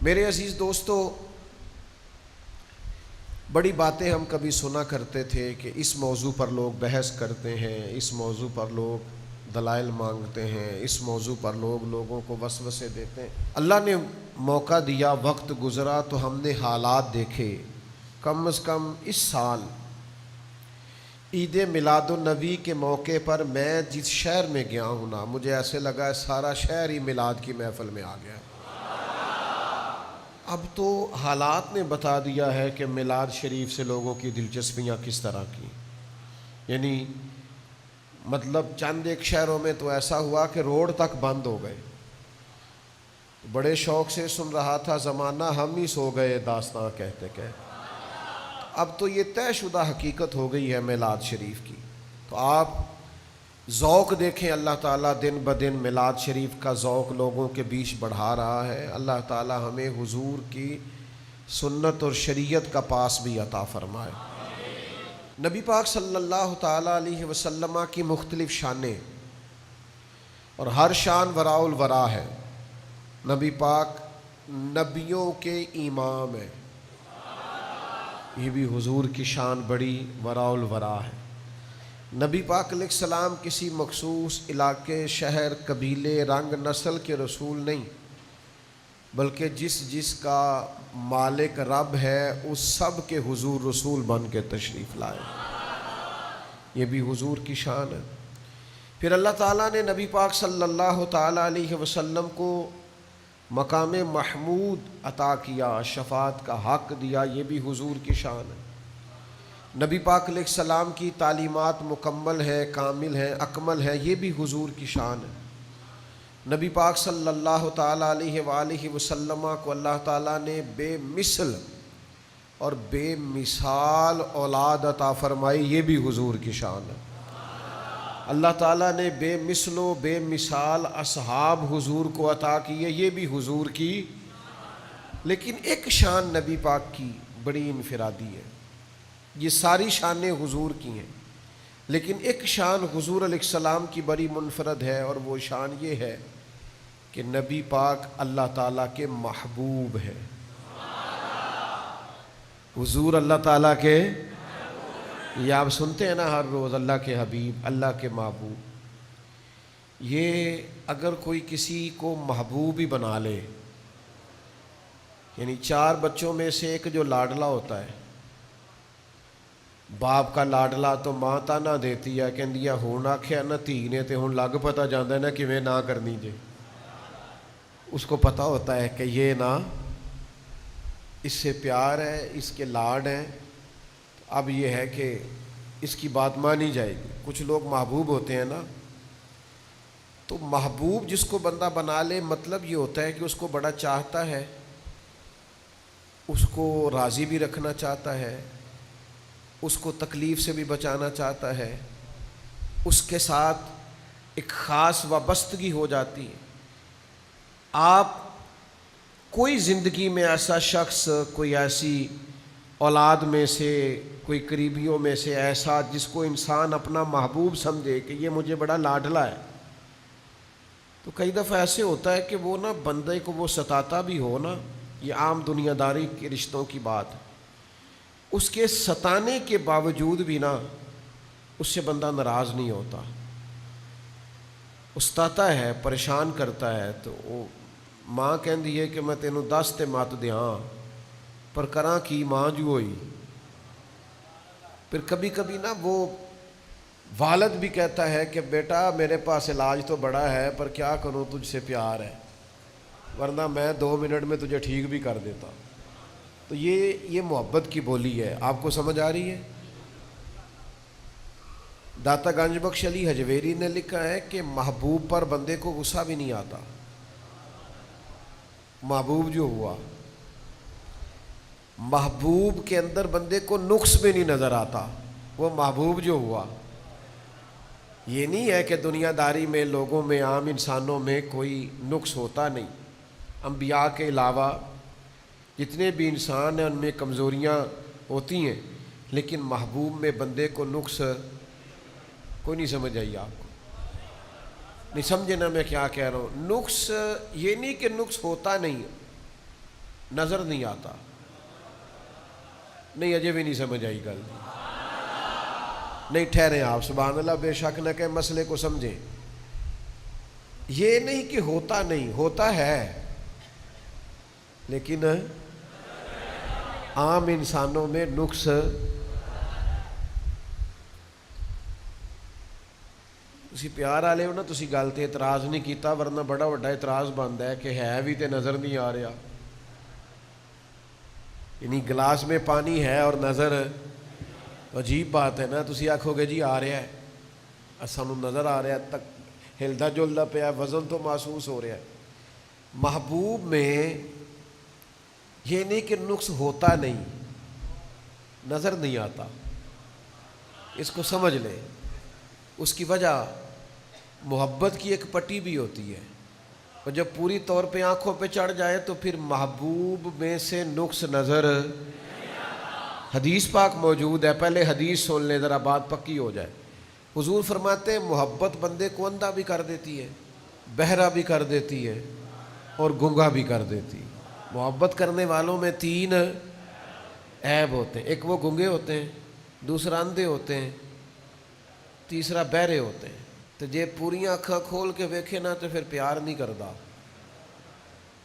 میرے عزیز دوستو، بڑی باتیں ہم کبھی سنا کرتے تھے کہ اس موضوع پر لوگ بحث کرتے ہیں، اس موضوع پر لوگ دلائل مانگتے ہیں، اس موضوع پر لوگ لوگوں کو وسوسے دیتے ہیں۔ اللہ نے موقع دیا، وقت گزرا تو ہم نے حالات دیکھے۔ کم از کم اس سال عید میلاد النبی کے موقع پر میں جس شہر میں گیا ہوں نا، مجھے ایسے لگا ہے سارا شہر ہی میلاد کی محفل میں آ گیا۔ اب تو حالات نے بتا دیا ہے کہ میلاد شریف سے لوگوں کی دلچسپیاں کس طرح کی، یعنی مطلب چند ایک شہروں میں تو ایسا ہوا کہ روڈ تک بند ہو گئے۔ بڑے شوق سے سن رہا تھا زمانہ، ہم ہی سو گئے داستاں کہتے کہتے۔ اب تو یہ طے شدہ حقیقت ہو گئی ہے میلاد شریف کی۔ تو آپ ذوق دیکھیں، اللہ تعالیٰ دن بدن میلاد شریف کا ذوق لوگوں کے بیچ بڑھا رہا ہے۔ اللہ تعالیٰ ہمیں حضور کی سنت اور شریعت کا پاس بھی عطا فرمائے۔ نبی پاک صلی اللہ تعالیٰ علیہ وسلم کی مختلف شانیں، اور ہر شان وراء الورا ہے۔ نبی پاک نبیوں کے امام ہیں، یہ بھی حضور کی شان بڑی وراء الورا ہے۔ نبی پاک علیہ السلام کسی مخصوص علاقے، شہر، قبیلے، رنگ، نسل کے رسول نہیں، بلکہ جس کا مالک رب ہے اس سب کے حضور رسول بن کے تشریف لائے۔ یہ بھی حضور کی شان ہے۔ پھر اللہ تعالیٰ نے نبی پاک صلی اللہ تعالیٰ علیہ وسلم کو مقام محمود عطا کیا، شفاعت کا حق دیا، یہ بھی حضور کی شان ہے۔ نبی پاک علیہ السلام کی تعلیمات مکمل ہے، کامل ہے، اکمل ہے، یہ بھی حضور کی شان ہے۔ نبی پاک صلی اللہ تعالیٰ علیہ وآلہ وسلم کو اللہ تعالیٰ نے بے مثل اور بے مثال اولاد عطا فرمائی، یہ بھی حضور کی شان ہے۔ اللہ تعالیٰ نے بے مثل و بے مثال اصحاب حضور کو عطا کیے، یہ بھی حضور کی۔ لیکن ایک شان نبی پاک کی بڑی انفرادی ہے۔ یہ ساری شانیں حضور کی ہیں، لیکن ایک شان حضور علیہ السلام کی بڑی منفرد ہے، اور وہ شان یہ ہے کہ نبی پاک اللہ تعالیٰ کے محبوب ہیں۔ حضور اللہ تعالیٰ کے، یہ آپ سنتے ہیں نا ہر روز، اللہ کے حبیب، اللہ کے محبوب۔ یہ اگر کوئی کسی کو محبوب ہی بنا لے، یعنی 4 بچوں میں سے ایک جو لاڈلا ہوتا ہے، باپ کا لاڈلا تو ماں تانا دیتی ہے، کہندی ہے ہن آکھیا نا دھی نے تے ہن لگ پتا جاندا ہے نا کیویں نہ کرنی جے۔ اس کو پتہ ہوتا ہے کہ یہ نا اس سے پیار ہے، اس کے لاڈ ہیں، اب یہ ہے کہ اس کی بات مانی جائے گی۔ کچھ لوگ محبوب ہوتے ہیں نا، تو محبوب جس کو بندہ بنا لے، مطلب یہ ہوتا ہے کہ اس کو بڑا چاہتا ہے، اس کو راضی بھی رکھنا چاہتا ہے، اس کو تکلیف سے بھی بچانا چاہتا ہے، اس کے ساتھ ایک خاص وابستگی ہو جاتی ہے۔ آپ کوئی زندگی میں ایسا شخص، کوئی ایسی اولاد میں سے، کوئی قریبیوں میں سے ایسا جس کو انسان اپنا محبوب سمجھے کہ یہ مجھے بڑا لاڈلا ہے، تو کئی دفعہ ایسے ہوتا ہے کہ وہ نا بندے کو وہ ستاتا بھی ہو نا، یہ عام دنیا داری کے رشتوں کی بات ہے، اس کے ستانے کے باوجود بھی نا اس سے بندہ ناراض نہیں ہوتا، ستاتا ہے، پریشان کرتا ہے، تو وہ ماں کہندی ہے کہ میں تینوں 10 تے مت دیاں پر کراں کی ماں جو ہوئی۔ پھر کبھی کبھی نا وہ والد بھی کہتا ہے کہ بیٹا میرے پاس علاج تو بڑا ہے پر کیا کروں، تجھ سے پیار ہے، ورنہ میں 2 منٹ میں تجھے ٹھیک بھی کر دیتا۔ تو یہ محبت کی بولی ہے، آپ کو سمجھ آ رہی ہے؟ داتا گنج بخش علی حجویری نے لکھا ہے کہ محبوب پر بندے کو غصہ بھی نہیں آتا۔ محبوب جو ہوا، محبوب کے اندر بندے کو نقص بھی نہیں نظر آتا، وہ محبوب جو ہوا۔ یہ نہیں ہے کہ دنیا داری میں، لوگوں میں، عام انسانوں میں کوئی نقص ہوتا نہیں۔ انبیاء کے علاوہ جتنے بھی انسان ہیں ان میں کمزوریاں ہوتی ہیں، لیکن محبوب میں بندے کو نقص کوئی نہیں سمجھ آئی۔ آپ کو نہیں سمجھے نا میں کیا کہہ رہا ہوں؟ نقص یہ نہیں کہ نقص ہوتا نہیں، نظر نہیں آتا. نہیں اجے بھی نہیں سمجھ آئی گل. نہیں ٹھہریں آپ, سبحان اللہ, بے شک نہ کہ مسئلے کو سمجھیں. یہ نہیں کہ ہوتا نہیں, ہوتا ہے, لیکن عام انسانوں میں نقص. تسی پیار والے ہو نا, تسی گل تے اعتراض نہیں کیتا, ورنہ بڑا بڑا اعتراض بنتا ہے کہ ہے بھی تے نظر نہیں آ رہا. یعنی گلاس میں پانی ہے اور نظر, عجیب بات ہے نا. تسی آکھو گے جی آ رہا ہے, سانوں نظر آ رہا ہے, تک ہلدا جلدا پیا, وزن تو محسوس ہو رہا ہے. محبوب میں یہ نہیں کہ نقص ہوتا نہیں, نظر نہیں آتا. اس کو سمجھ لیں. اس کی وجہ محبت کی ایک پٹی بھی ہوتی ہے, اور جب پوری طور پہ آنکھوں پہ چڑھ جائے تو پھر محبوب میں سے نقص نظر. حدیث پاک موجود ہے, پہلے حدیث سن لیں ذرا, بات پکی ہو جائے. حضور فرماتے ہیں محبت بندے کو اندھا بھی کر دیتی ہے, بہرا بھی کر دیتی ہے, اور گنگا بھی کر دیتی. محبت کرنے والوں میں 3 عیب ہوتے ہیں. ایک وہ گنگے ہوتے ہیں, دوسرا اندھے ہوتے ہیں, تیسرا بہرے ہوتے ہیں. تو جے پوریاں اکھاں کھول کے ویکھے نا تو پھر پیار نہیں کردا.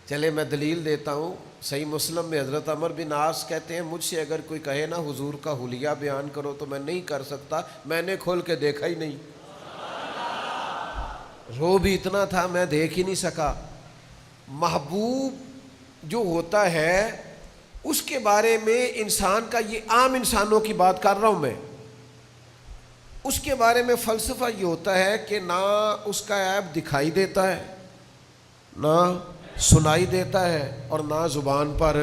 چلے میں دلیل دیتا ہوں. صحیح مسلم میں حضرت عمر بن عاص کہتے ہیں مجھ سے اگر کوئی کہے نا حضور کا حلیہ بیان کرو تو میں نہیں کر سکتا, میں نے کھول کے دیکھا ہی نہیں. رو بھی اتنا تھا میں دیکھ ہی نہیں سکا. محبوب جو ہوتا ہے اس کے بارے میں انسان کا, یہ عام انسانوں کی بات کر رہا ہوں میں, اس کے بارے میں فلسفہ یہ ہوتا ہے کہ نہ اس کا عیب دکھائی دیتا ہے, نہ سنائی دیتا ہے, اور نہ زبان پر.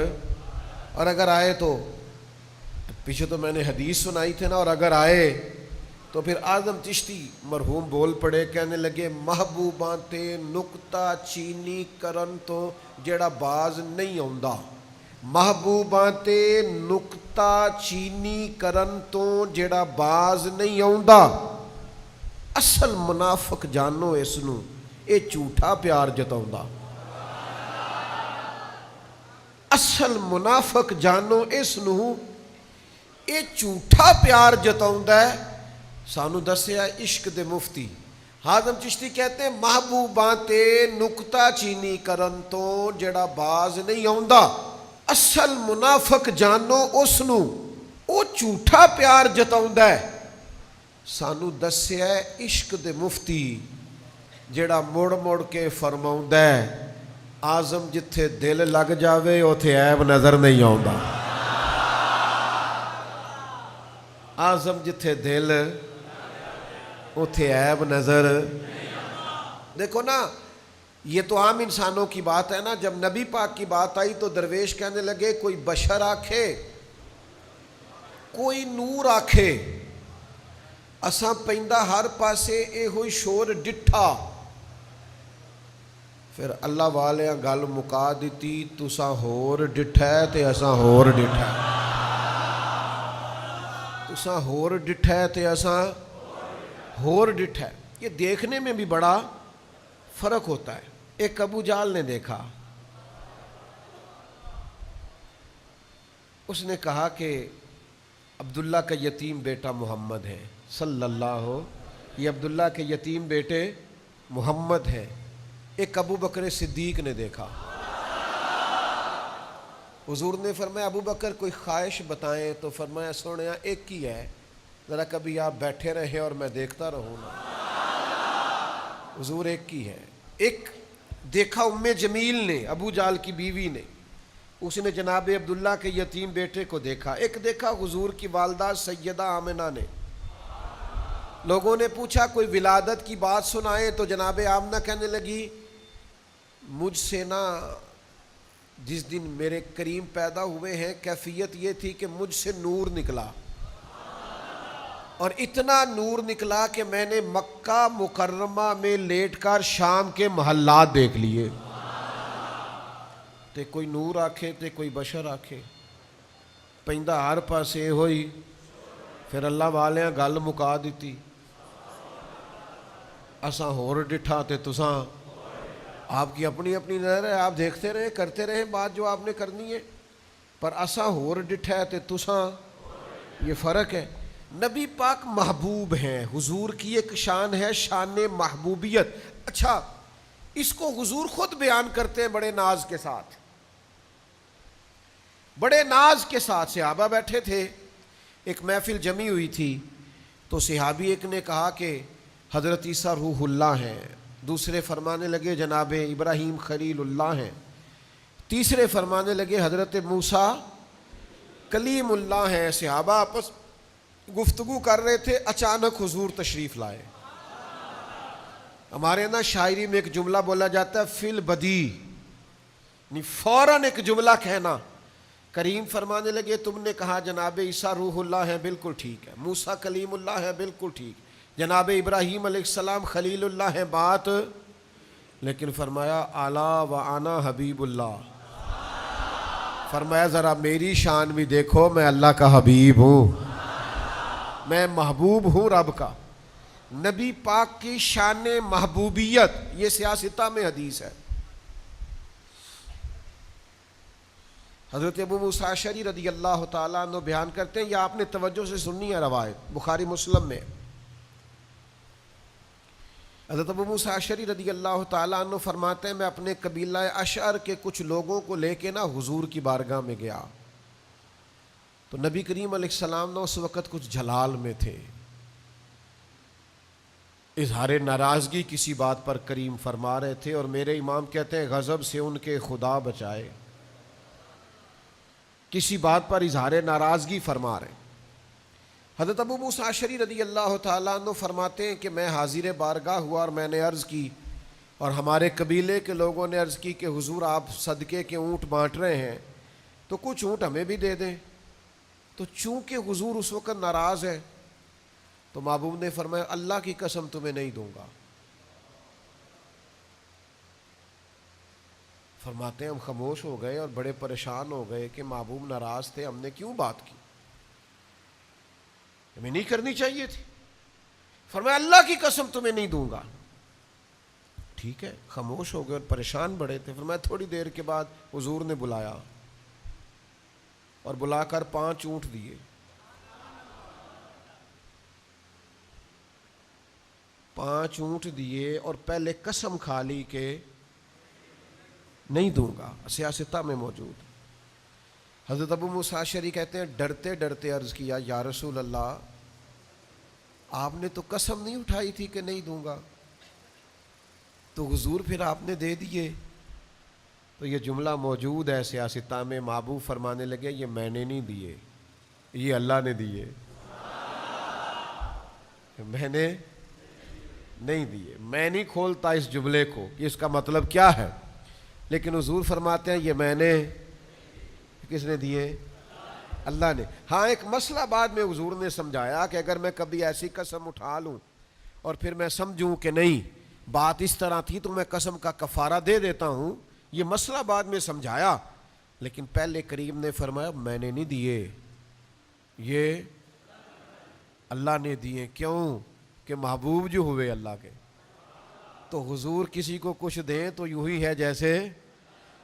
اور اگر آئے تو, پیچھے تو میں نے حدیث سنائی تھے نا, اور اگر آئے تو پھر اعظم چشتی مرحوم بول پڑے, کہنے لگے محبوباں تے نکتہ چینی کرن تو جیڑا باز نہیں آندا. محبوباں تے نکتہ چینی کرن تو جیڑا باز نہیں آندا. اصل منافق جانو اس نو, اے جھوٹا پیار جتاوندا. اصل منافق جانو اس نو, اے جھوٹا پیار جتاوندا ہے. سانو دسیا عشق دے مفتی حازم چشتی کہتے ہیں محبوباں تے نکتہ چینی کرن تو جڑا باز نہیں آندا. اصل منافق جانو اس نو, او جھوٹا پیار جتاوندا ہے. سانو دسیا عشق دے مفتی جڑا مڑ مڑ کے فرماوندا ہے آزم جتھے دل لگ جاوے اوتھے عیب نظر نہیں آوندا. آزم جتھے دل اوتھے عیب نظر. دیکھو نا, یہ تو عام انسانوں کی بات ہے نا. جب نبی پاک کی بات آئی تو درویش کہنے لگے کوئی بشر آکھے, کوئی نور آکھے, اساں پیندا ہر پاسے اے ہوئی شور ڈٹھا. پھر اللہ والیاں گل مکا دیتی, تساں ہور ڈٹھا ہے تے اساں ہور ڈٹھا ہے. تساں ہور ڈٹھا ہے تے اساں ہور ڈٹھا ہے. یہ دیکھنے میں بھی بڑا فرق ہوتا ہے. ایک ابو جال نے دیکھا, اس نے کہا کہ عبداللہ کا یتیم بیٹا محمد ہے صلی اللہ, یہ عبداللہ کے یتیم بیٹے محمد ہیں. ایک ابو بکر صدیق نے دیکھا. حضور نے فرمایا ابو بکر کوئی خواہش بتائیں, تو فرمایا سونیا ایک ہی ہے, ذرا کبھی آپ بیٹھے رہیں اور میں دیکھتا رہوں نا. حضور ایک ہی ہے. ایک دیکھا ام جمیل نے, ابو جال کی بیوی نے, اس نے جناب عبداللہ کے یتیم بیٹے کو دیکھا. ایک دیکھا حضور کی والدہ سیدہ آمنہ نے. لوگوں نے پوچھا کوئی ولادت کی بات سنائے, تو جناب آمنہ کہنے لگی مجھ سے نا جس دن میرے کریم پیدا ہوئے ہیں کیفیت یہ تھی کہ مجھ سے نور نکلا, اور اتنا نور نکلا کہ میں نے مکہ مکرمہ میں لیٹ کر شام کے محلات دیکھ لیے. تے کوئی نور آکھے تے کوئی بشر آکھے, پیندا ہر پاسے ہوئی. پھر اللہ والیاں گل مکا دیتی, اساں ہور ڈٹھا تے تساں. آپ کی اپنی اپنی نظر ہے، آپ دیکھتے رہیں، کرتے رہیں بات جو آپ نے کرنی ہے، پر اساں ہور ڈٹھا ہے تے تساں، یہ فرق ہے۔ نبی پاک محبوب ہیں، حضور کی ایک شان ہے، شان محبوبیت۔ اچھا، اس کو حضور خود بیان کرتے ہیں بڑے ناز کے ساتھ، بڑے ناز کے ساتھ۔ صحابہ بیٹھے تھے، ایک محفل جمی ہوئی تھی، تو صحابی ایک نے کہا کہ حضرت عیسیٰ روح اللہ ہیں، دوسرے فرمانے لگے جناب ابراہیم خلیل اللہ ہیں، تیسرے فرمانے لگے حضرت موسیٰ کلیم اللہ ہیں۔ صحابہ آپس گفتگو کر رہے تھے، اچانک حضور تشریف لائے۔ ہمارے نا شاعری میں ایک جملہ بولا جاتا ہے فی البدی، یعنی فوراً ایک جملہ کہنا۔ کریم فرمانے لگے تم نے کہا جناب عیسیٰ روح اللہ ہیں، بالکل ٹھیک ہے، موسیٰ کلیم اللہ ہے، بالکل ٹھیک، جناب ابراہیم علیہ السلام خلیل اللہ ہے، بات، لیکن فرمایا اعلیٰ و انا حبیب اللہ، فرمایا ذرا میری شان بھی دیکھو، میں اللہ کا حبیب ہوں، میں محبوب ہوں رب کا۔ نبی پاک کی شان محبوبیت، یہ سیاستہ میں حدیث ہے۔ حضرت ابو موسیٰ اشعری رضی اللہ تعالیٰ عنہ بیان کرتے ہیں، یہ آپ نے توجہ سے سننی ہے، روایت بخاری مسلم میں۔ حضرت ابو موسیٰ اشعری رضی اللہ تعالیٰ عنہ فرماتے ہیں میں اپنے قبیلہ اشعر کے کچھ لوگوں کو لے کے نا حضور کی بارگاہ میں گیا، تو نبی کریم علیہ السلام نے اس وقت کچھ جلال میں تھے، اظہار ناراضگی کسی بات پر کریم فرما رہے تھے، اور میرے امام کہتے ہیں غضب سے ان کے خدا بچائے، کسی بات پر اظہار ناراضگی فرما رہے ہیں۔ حضرت ابو موسیٰ اشعری رضی اللہ تعالیٰ عنہ فرماتے ہیں کہ میں حاضر بارگاہ ہوا اور میں نے عرض کی، اور ہمارے قبیلے کے لوگوں نے عرض کی کہ حضور آپ صدقے کے اونٹ بانٹ رہے ہیں تو کچھ اونٹ ہمیں بھی دے دیں، تو چونکہ حضور اس وقت ناراض ہے تو محبوب نے فرمایا اللہ کی قسم تمہیں نہیں دوں گا۔ فرماتے ہیں ہم خاموش ہو گئے اور بڑے پریشان ہو گئے کہ محبوب ناراض تھے، ہم نے کیوں بات کی، ہمیں نہیں کرنی چاہیے تھی۔ فرمایا اللہ کی قسم تمہیں نہیں دوں گا۔ ٹھیک ہے، خاموش ہو گئے اور پریشان بڑے تھے۔ فرمایا تھوڑی دیر کے بعد حضور نے بلایا اور بلا کر 5 اونٹ دیے۔ 5 اونٹ دیے اور پہلے قسم کھا لی کہ نہیں دوں گا، سیاستہ میں موجود۔ حضرت ابو موسیٰ اشعری کہتے ہیں ڈرتے ڈرتے عرض کیا یا رسول اللہ آپ نے تو قسم نہیں اٹھائی تھی کہ نہیں دوں گا، تو حضور پھر آپ نے دے دیے۔ تو یہ جملہ موجود ہے سیاستہ میں، محبوب فرمانے لگے یہ میں نے نہیں دیے، یہ اللہ نے دیے، میں نے نہیں دیے، میں نہیں کھولتا اس جملے کو کہ اس کا مطلب کیا ہے، لیکن حضور فرماتے ہیں یہ میں نے، کس نے دیے؟ اللہ نے۔ ہاں ایک مسئلہ بعد میں حضور نے سمجھایا کہ اگر میں کبھی ایسی قسم اٹھا لوں اور پھر میں سمجھوں کہ نہیں بات اس طرح تھی تو میں قسم کا کفارہ دے دیتا ہوں، یہ مسئلہ بعد میں سمجھایا، لیکن پہلے کریم نے فرمایا میں نے نہیں دیے، یہ اللہ نے دیے۔ کیوں؟ کہ محبوب جو ہوئے اللہ کے، تو حضور کسی کو کچھ دیں تو یوں ہی ہے جیسے،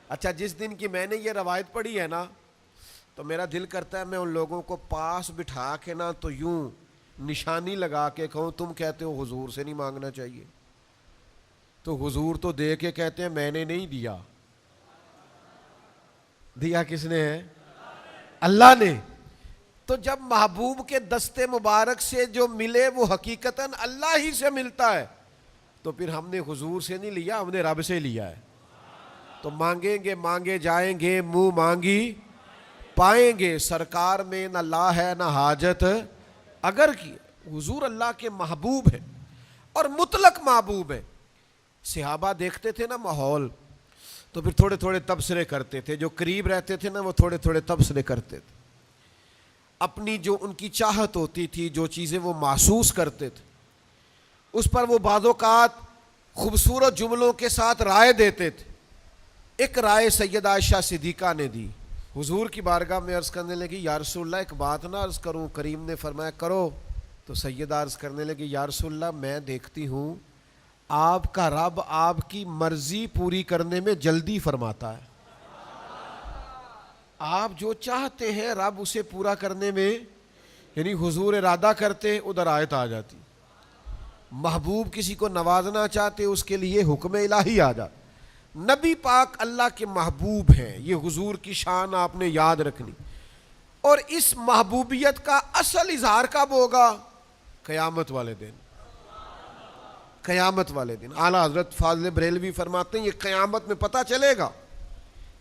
اچھا جس دن کی میں نے یہ روایت پڑھی ہے نا تو میرا دل کرتا ہے میں ان لوگوں کو پاس بٹھا کے نا تو یوں نشانی لگا کے کہوں تم کہتے ہو حضور سے نہیں مانگنا چاہیے، تو حضور تو دے کے کہتے ہیں میں نے نہیں دیا، دیا کس نے ہے؟ اللہ نے۔ تو جب محبوب کے دستے مبارک سے جو ملے وہ حقیقتاً اللہ ہی سے ملتا ہے، تو پھر ہم نے حضور سے نہیں لیا، ہم نے رب سے لیا ہے۔ تو مانگیں گے مانگے جائیں گے، منہ مانگی پائیں گے، سرکار میں نہ لا ہے نہ حاجت اگر کی۔ حضور اللہ کے محبوب ہیں اور مطلق محبوب ہیں۔ صحابہ دیکھتے تھے نا ماحول تو پھر تھوڑے تھوڑے تبصرے کرتے تھے، جو قریب رہتے تھے نا وہ تھوڑے تھوڑے تبصرے کرتے تھے، اپنی جو ان کی چاہت ہوتی تھی، جو چیزیں وہ محسوس کرتے تھے اس پر وہ بعض اوقات خوبصورت جملوں کے ساتھ رائے دیتے تھے۔ ایک رائے سیدہ عائشہ صدیقہ نے دی، حضور کی بارگاہ میں عرض کرنے لگی یا رسول اللہ ایک بات نہ عرض کروں؟ کریم نے فرمایا کرو۔ تو سیدہ عرض کرنے لگی یا رسول اللہ میں دیکھتی ہوں آپ کا رب آپ کی مرضی پوری کرنے میں جلدی فرماتا ہے. آپ جو چاہتے ہیں رب اسے پورا کرنے میں، یعنی حضور ارادہ کرتے ادھر آیت آ جاتی. محبوب کسی کو نوازنا چاہتے اس کے لیے حکم الہی آ جاتا. نبی پاک اللہ کے محبوب ہیں، یہ حضور کی شان آپ نے یاد رکھنی. اور اس محبوبیت کا اصل اظہار کب ہوگا؟ قیامت والے دن. قیامت والے دن اعلیٰ حضرت فاضل بریلوی فرماتے ہیں یہ قیامت میں پتہ چلے گا.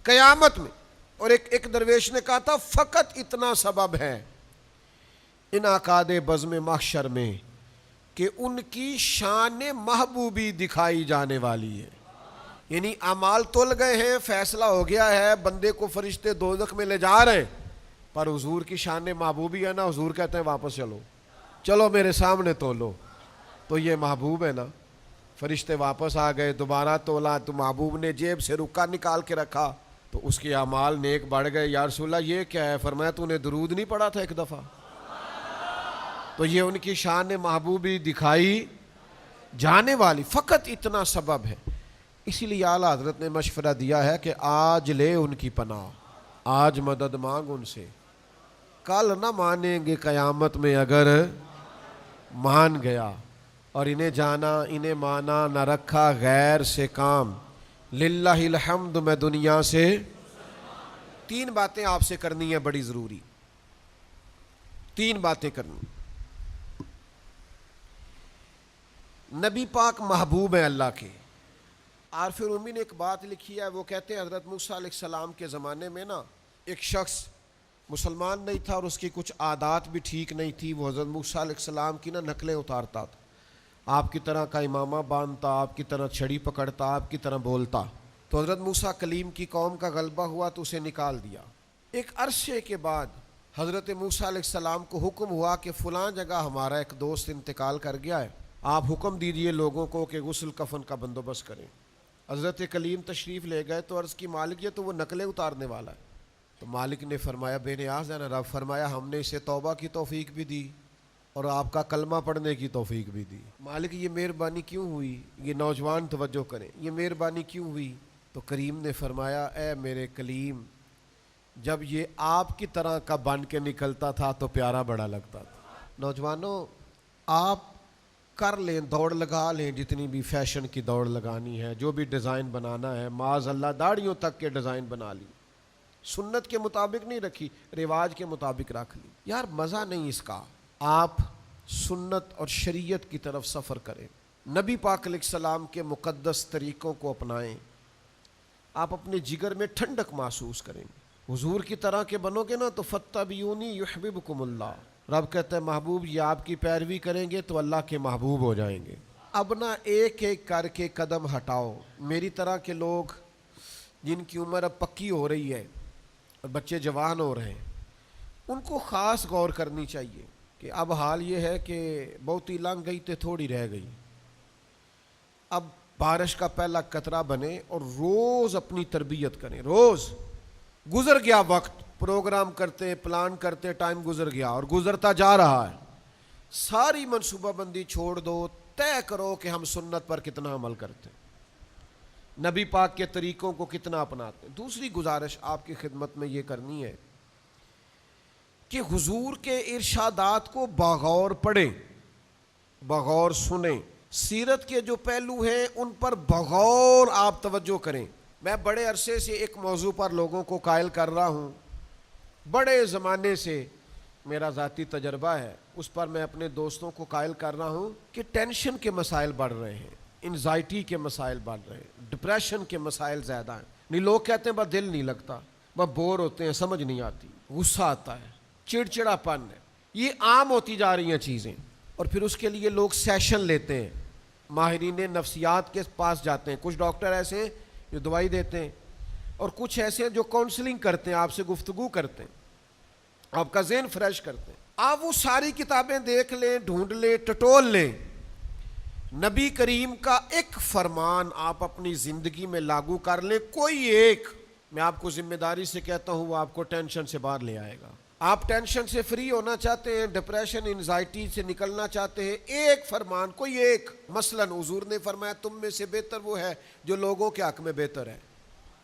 قیامت میں. اور ایک درویش نے کہا تھا فقط اتنا سبب ہے انعقاد بزم محشر میں کہ ان کی شان محبوبی دکھائی جانے والی ہے. یعنی اعمال تل گئے ہیں، فیصلہ ہو گیا ہے، بندے کو فرشتے دوزخ میں لے جا رہے ہیں، پر حضور کی شان محبوبی ہے نا. حضور کہتے ہیں واپس چلو، چلو میرے سامنے تولو. تو یہ محبوب ہے نا. فرشتے واپس آ گئے، دوبارہ تولا تو محبوب نے جیب سے رکا نکال کے رکھا تو اس کے اعمال نیک بڑھ گئے. یا رسول اللہ یہ کیا ہے؟ فرمایا تو نے درود نہیں پڑھا تھا ایک دفعہ؟ تو یہ ان کی شان محبوبی دکھائی جانے والی، فقط اتنا سبب ہے. اسی لیے اعلیٰ حضرت نے مشورہ دیا ہے کہ آج لے ان کی پناہ، آج مدد مانگ ان سے، کل نہ مانیں گے قیامت میں اگر مان گیا. اور انہیں جانا انہیں مانا نہ رکھا غیر سے کام، للہ الحمد میں دنیا سے. 3 باتیں آپ سے کرنی ہیں بڑی ضروری، 3 باتیں کرنی. نبی پاک محبوب ہیں اللہ کے. عارف رومی نے ایک بات لکھی ہے، وہ کہتے ہیں حضرت موسیٰ علیہ السلام کے زمانے میں نا ایک شخص مسلمان نہیں تھا اور اس کی کچھ عادات بھی ٹھیک نہیں تھی. وہ حضرت موسیٰ علیہ السلام کی نا نقلیں اتارتا تھا. آپ کی طرح کا امامہ باندھتا، آپ کی طرح چھڑی پکڑتا، آپ کی طرح بولتا. تو حضرت موسیٰ کلیم کی قوم کا غلبہ ہوا تو اسے نکال دیا. ایک عرصے کے بعد حضرت موسیٰ علیہ السلام کو حکم ہوا کہ فلاں جگہ ہمارا ایک دوست انتقال کر گیا ہے، آپ حکم دیجئے لوگوں کو کہ غسل کفن کا بندوبست کریں. حضرت کلیم تشریف لے گئے تو عرض کی مالک یہ تو وہ نقلیں اتارنے والا ہے. تو مالک نے فرمایا بے نیاز ہے نا رب. فرمایا ہم نے اسے توبہ کی توفیق بھی دی اور آپ کا کلمہ پڑھنے کی توفیق بھی دی. مالک یہ مہربانی کیوں ہوئی؟ یہ نوجوان توجہ کریں، یہ مہربانی کیوں ہوئی؟ تو کریم نے فرمایا اے میرے کلیم، جب یہ آپ کی طرح کا بن کے نکلتا تھا تو پیارا بڑا لگتا تھا. نوجوانوں آپ کر لیں، دوڑ لگا لیں، جتنی بھی فیشن کی دوڑ لگانی ہے، جو بھی ڈیزائن بنانا ہے، معاذ اللہ داڑھیوں تک کے ڈیزائن بنا لی، سنت کے مطابق نہیں رکھی، رواج کے مطابق رکھ لی. یار مزہ نہیں اس کا. آپ سنت اور شریعت کی طرف سفر کریں، نبی پاک علیہ السلام کے مقدس طریقوں کو اپنائیں. آپ اپنے جگر میں ٹھنڈک محسوس کریں گے. حضور کی طرح کے بنو گے نا تو فاتبعونی یحببکم اللہ. رب کہتا ہے محبوب یہ آپ کی پیروی کریں گے تو اللہ کے محبوب ہو جائیں گے. اب نہ ایک ایک کر کے قدم ہٹاؤ. میری طرح کے لوگ جن کی عمر اب پکی ہو رہی ہے اور بچے جوان ہو رہے ہیں، ان کو خاص غور کرنی چاہیے کہ اب حال یہ ہے کہ بہتی لنگ گئی تو تھوڑی رہ گئی. اب بارش کا پہلا قطرہ بنے اور روز اپنی تربیت کریں. روز گزر گیا وقت، پروگرام کرتے پلان کرتے ٹائم گزر گیا اور گزرتا جا رہا ہے. ساری منصوبہ بندی چھوڑ دو، طے کرو کہ ہم سنت پر کتنا عمل کرتے ہیں، نبی پاک کے طریقوں کو کتنا اپناتے ہیں. دوسری گزارش آپ کی خدمت میں یہ کرنی ہے کہ حضور کے ارشادات کو بغور پڑھیں، بغور سنیں. سیرت کے جو پہلو ہیں ان پر بغور آپ توجہ کریں. میں بڑے عرصے سے ایک موضوع پر لوگوں کو قائل کر رہا ہوں، بڑے زمانے سے میرا ذاتی تجربہ ہے، اس پر میں اپنے دوستوں کو قائل کر رہا ہوں کہ ٹینشن کے مسائل بڑھ رہے ہیں، انزائٹی کے مسائل بڑھ رہے ہیں، ڈپریشن کے مسائل زیادہ ہیں. نہیں لوگ کہتے ہیں بس دل نہیں لگتا، بس بور ہوتے ہیں، سمجھ نہیں آتی، غصہ آتا ہے، چڑچڑا پن ہے. یہ عام ہوتی جا رہی ہیں چیزیں. اور پھر اس کے لیے لوگ سیشن لیتے ہیں، ماہرین نفسیات کے پاس جاتے ہیں. کچھ ڈاکٹر ایسے ہیں جو دوائی دیتے ہیں اور کچھ ایسے ہیں جو کاؤنسلنگ کرتے ہیں، آپ سے گفتگو کرتے ہیں، آپ کا ذہن فریش کرتے ہیں. آپ وہ ساری کتابیں دیکھ لیں، ڈھونڈ لیں، ٹٹول لیں. نبی کریم کا ایک فرمان آپ اپنی زندگی میں لاگو کر لیں، کوئی ایک، میں آپ کو ذمہ داری سے کہتا ہوں وہ آپ کو ٹینشن سے باہر لے آئے گا. آپ ٹینشن سے فری ہونا چاہتے ہیں، ڈپریشن انزائٹی سے نکلنا چاہتے ہیں، ایک فرمان، کوئی ایک، مثلا حضور نے فرمایا تم میں سے بہتر وہ ہے جو لوگوں کے حق میں بہتر ہے،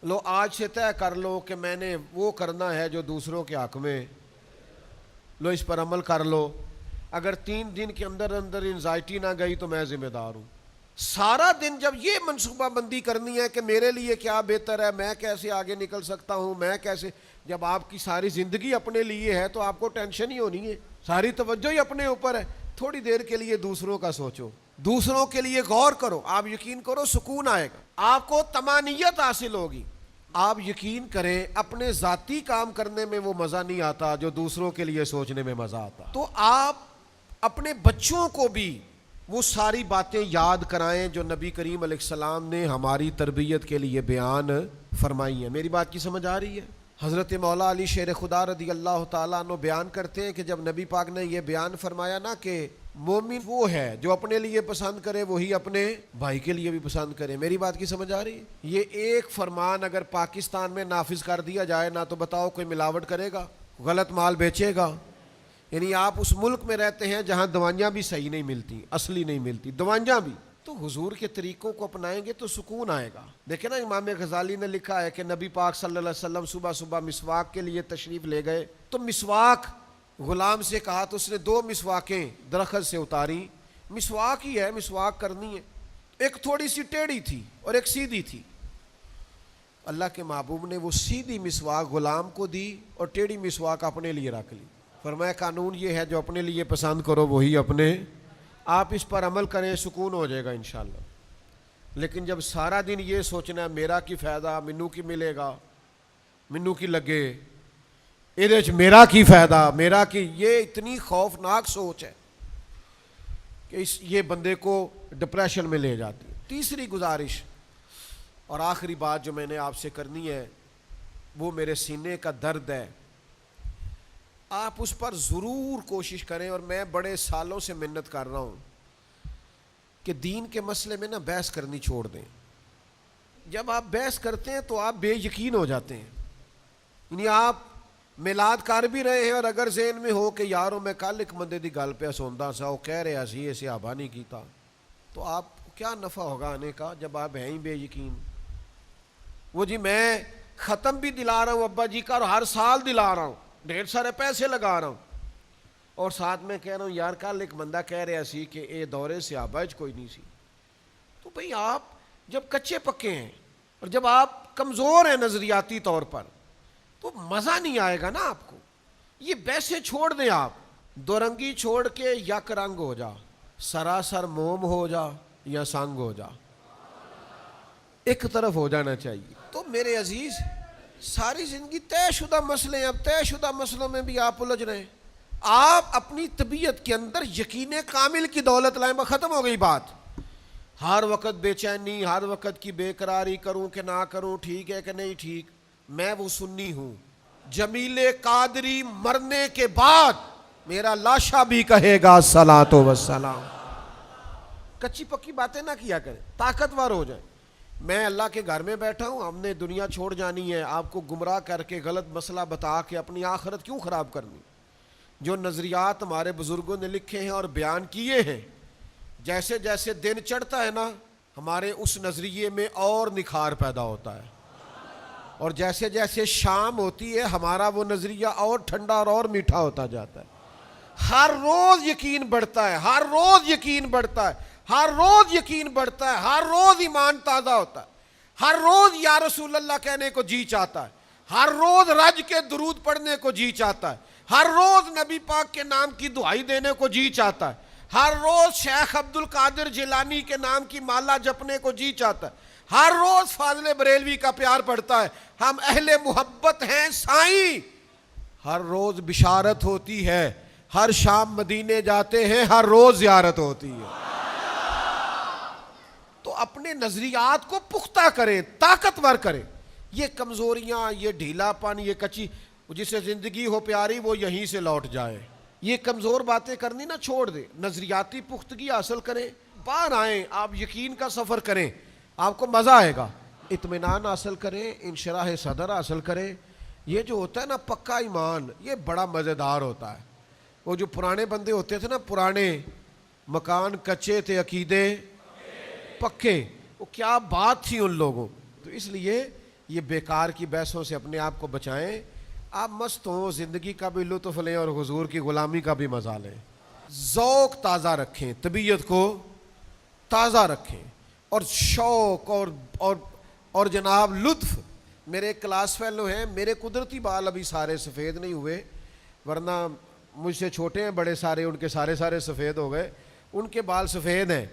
لو آج سے طے کر لو کہ میں نے وہ کرنا ہے جو دوسروں کے حق میں، لو اس پر عمل کر لو، اگر 3 دن کے اندر انزائٹی نہ گئی تو میں ذمہ دار ہوں۔ سارا دن جب یہ منصوبہ بندی کرنی ہے کہ میرے لیے کیا بہتر ہے، میں کیسے آگے نکل سکتا ہوں، میں کیسے، جب آپ کی ساری زندگی اپنے لیے ہے تو آپ کو ٹینشن ہی ہونی ہے، ساری توجہ ہی اپنے اوپر ہے، تھوڑی دیر کے لیے دوسروں کا سوچو، دوسروں کے لیے غور کرو، آپ یقین کرو سکون آئے گا، آپ کو طمانینت حاصل ہوگی۔ آپ یقین کریں اپنے ذاتی کام کرنے میں وہ مزہ نہیں آتا جو دوسروں کے لیے سوچنے میں مزہ آتا، تو آپ اپنے بچوں کو بھی وہ ساری باتیں یاد کرائیں جو نبی کریم علیہ السلام نے ہماری تربیت کے لیے بیان فرمائی ہیں۔ میری بات کی سمجھ آ رہی ہے؟ حضرت مولا علی شیر خدا رضی اللہ تعالیٰ عنہ بیان کرتے ہیں کہ جب نبی پاک نے یہ بیان فرمایا نا کہ مومن وہ ہے جو اپنے لیے پسند کرے وہی اپنے بھائی کے لیے بھی پسند کرے، میری بات کی سمجھ آ رہی ہے؟ یہ ایک فرمان اگر پاکستان میں نافذ کر دیا جائے نا تو بتاؤ کوئی ملاوٹ کرے گا، غلط مال بیچے گا؟ یعنی آپ اس ملک میں رہتے ہیں جہاں دوائیاں بھی صحیح نہیں ملتی، اصلی نہیں ملتی دوائیاں بھی، تو حضور کے طریقوں کو اپنائیں گے تو سکون آئے گا۔ دیکھیں نا امام غزالی نے لکھا ہے کہ نبی پاک صلی اللہ علیہ وسلم صبح صبح مسواک کے لیے تشریف لے گئے تو مسواک غلام سے کہا تو اس نے 2 مسواکیں درخت سے اتاری، مسواک ہی ہے، مسواک کرنی ہے، ایک تھوڑی سی ٹیڑھی تھی اور ایک سیدھی تھی، اللہ کے محبوب نے وہ سیدھی مسواک غلام کو دی اور ٹیڑھی مسواک اپنے لیے رکھ لی، فرمایا قانون یہ ہے جو اپنے لیے پسند کرو وہی اپنے، آپ اس پر عمل کریں سکون ہو جائے گا انشاءاللہ۔ لیکن جب سارا دن یہ سوچنا ہے میرا کی فائدہ، منو کی ملے گا، منو کی لگے، ایدے میرا کی فائدہ، میرا کی، یہ اتنی خوفناک سوچ ہے کہ یہ بندے کو ڈپریشن میں لے جاتی ہے۔ تیسری گزارش اور آخری بات جو میں نے آپ سے کرنی ہے وہ میرے سینے کا درد ہے، آپ اس پر ضرور کوشش کریں، اور میں بڑے سالوں سے محنت کر رہا ہوں کہ دین کے مسئلے میں نا بحث کرنی چھوڑ دیں۔ جب آپ بحث کرتے ہیں تو آپ بے یقین ہو جاتے ہیں، یعنی آپ میلاد کر بھی رہے ہیں اور اگر ذہن میں ہو کہ یاروں میں کل ایک بندے دی گل پہ سوندا سا وہ کہہ رہا سی اسے آبا نہیں کیتا، تو آپ کو کیا نفع ہوگا آنے کا جب آپ ہیں ہی بے یقین۔ وہ جی میں ختم بھی دلا رہا ہوں ابا جی کا اور ہر سال دلا رہا ہوں، ڈھیر سارے پیسے لگا رہا ہوں، اور ساتھ میں کہہ رہا ہوں یار کل ایک بندہ کہہ رہا سی کہ اے دورے سے آباج کوئی نہیں سی، تو بھئی آپ جب کچے پکے ہیں اور جب آپ کمزور ہیں نظریاتی طور پر تو مزہ نہیں آئے گا نا آپ کو۔ یہ بحثیں چھوڑ دیں، آپ دو رنگی چھوڑ کے یک رنگ ہو جا، سراسر موم ہو جا یا سنگ ہو جا، ایک طرف ہو جانا چاہیے۔ تو میرے عزیز ساری زندگی طے شدہ مسئلے ہیں، اب طے شدہ مسئلوں میں بھی آپ الجھ رہے ہیں۔ آپ اپنی طبیعت کے اندر یقین کامل کی دولت لائیں، ختم ہو گئی بات۔ ہر وقت بے چینی، ہر وقت کی بے قراری، کروں کہ نہ کروں، ٹھیک ہے کہ نہیں ٹھیک، میں وہ سنی ہوں، جمیل قادری مرنے کے بعد میرا لاشا بھی کہے گا الصلاۃ والسلام۔ کچی پکی باتیں نہ کیا کریں، طاقتور ہو جائیں۔ میں اللہ کے گھر میں بیٹھا ہوں، ہم نے دنیا چھوڑ جانی ہے، آپ کو گمراہ کر کے غلط مسئلہ بتا کے اپنی آخرت کیوں خراب کرنی؟ جو نظریات ہمارے بزرگوں نے لکھے ہیں اور بیان کیے ہیں، جیسے جیسے دن چڑھتا ہے نا ہمارے اس نظریے میں اور نکھار پیدا ہوتا ہے، اور جیسے جیسے شام ہوتی ہے ہمارا وہ نظریہ اور ٹھنڈا اور میٹھا ہوتا جاتا ہے۔ ہر روز یقین بڑھتا ہے، ہر روز یقین بڑھتا ہے، ہر روز یقین بڑھتا ہے، ہر روز ایمان تازہ ہوتا ہے، ہر روز یا رسول اللہ کہنے کو جی چاہتا ہے، ہر روز رج کے درود پڑھنے کو جی چاہتا ہے، ہر روز نبی پاک کے نام کی دعائی دینے کو جی چاہتا ہے، ہر روز شیخ عبد القادر جیلانی کے نام کی مالا جپنے کو جی چاہتا ہے، ہر روز فاضل بریلوی کا پیار پڑتا ہے، ہم اہل محبت ہیں سائیں، ہر روز بشارت ہوتی ہے، ہر شام مدینے جاتے ہیں، ہر روز زیارت ہوتی ہے۔ تو اپنے نظریات کو پختہ کریں، طاقتور کریں۔ یہ کمزوریاں، یہ ڈھیلا پن، یہ کچی، جسے زندگی ہو پیاری وہ یہیں سے لوٹ جائے، یہ کمزور باتیں کرنی نہ چھوڑ دیں، نظریاتی پختگی حاصل کریں، باہر آئیں، آپ یقین کا سفر کریں، آپ کو مزہ آئے گا، اطمینان حاصل کریں، انشراح صدر حاصل کریں، یہ جو ہوتا ہے نا پکا ایمان، یہ بڑا مزیدار ہوتا ہے. وہ جو پرانے بندے ہوتے تھے نا، پرانے مکان کچے تھے، عقیدے پکے، وہ کیا بات تھی ان لوگوں. تو اس لیے یہ بیکار کی بحثوں سے اپنے آپ کو بچائیں. آپ مست ہوں، زندگی کا بھی لطف لیں اور حضور کی غلامی کا بھی مزہ لیں. ذوق تازہ رکھیں، طبیعت کو تازہ رکھیں، اور شوق اور جناب لطف. میرے کلاس فیلو ہیں، میرے قدرتی بال ابھی سارے سفید نہیں ہوئے، ورنہ مجھ سے چھوٹے ہیں بڑے سارے، ان کے سارے سفید ہو گئے. ان کے بال سفید ہیں.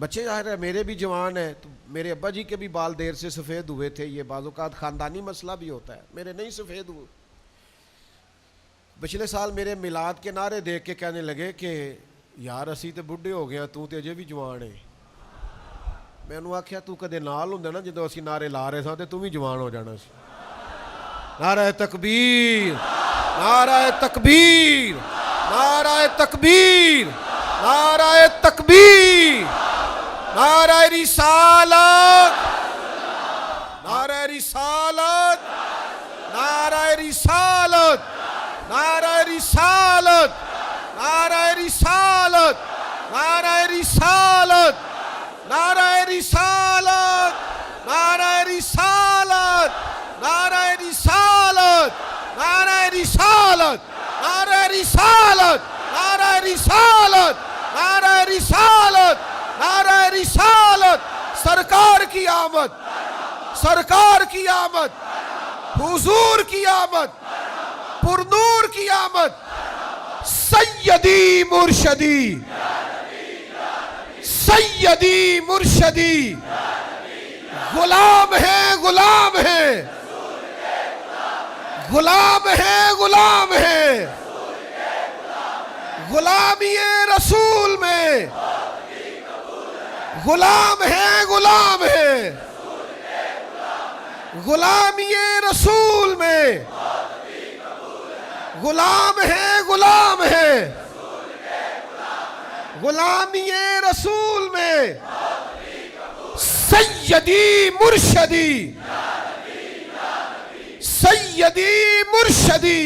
بچے ظاہر ہے میرے بھی جوان ہیں، تو میرے ابا جی کے بھی بال دیر سے سفید ہوئے تھے. یہ بعض اوقات خاندانی مسئلہ بھی ہوتا ہے، میرے نہیں سفید ہوئے. پچھلے سال میرے میلاد کے نعرے دیکھ کے کہنے لگے کہ یار اسی تے بڈھے ہو گیا، تو تے اجے بھی جوان ہے. میں انہوں آکھیا تو کدے نال ہوندا نا جدوں اسی نعرے لا رہے ساں تے تو بھی جوان ہو جانا سی. نعرہ تکبیر، نعرہ تکبیر، نعرہ تکبیر، نعرہ تکبیر، نعرہ رسالت، نعرہ رسالت، نعرہ رسالت، نعرہ رسالت، نعرہ رسالت، نعرہ رسالت، نعرہ رسالت، نعرہ رسالت، نعرہ رسالت، نعرہ رسالت، نعرہ رسالت، نعرہ رسالت، نعرہ رسالت، نعرہ رسالت. سرکار کی آمد، سرکار کی آمد، حضور کی آمد، پرنور کی آمد. سیدی مرشدی، سیدی مرشدی، غلام ہے غلام ہے، غلام ہے غلام ہے، غلامی رسول میں، غلام ہے غلام ہے، غلامی رسول میں، غلام ہے غلام ہے، غلامی رسول میں. سیدی مرشدی، سیدی مرشدی.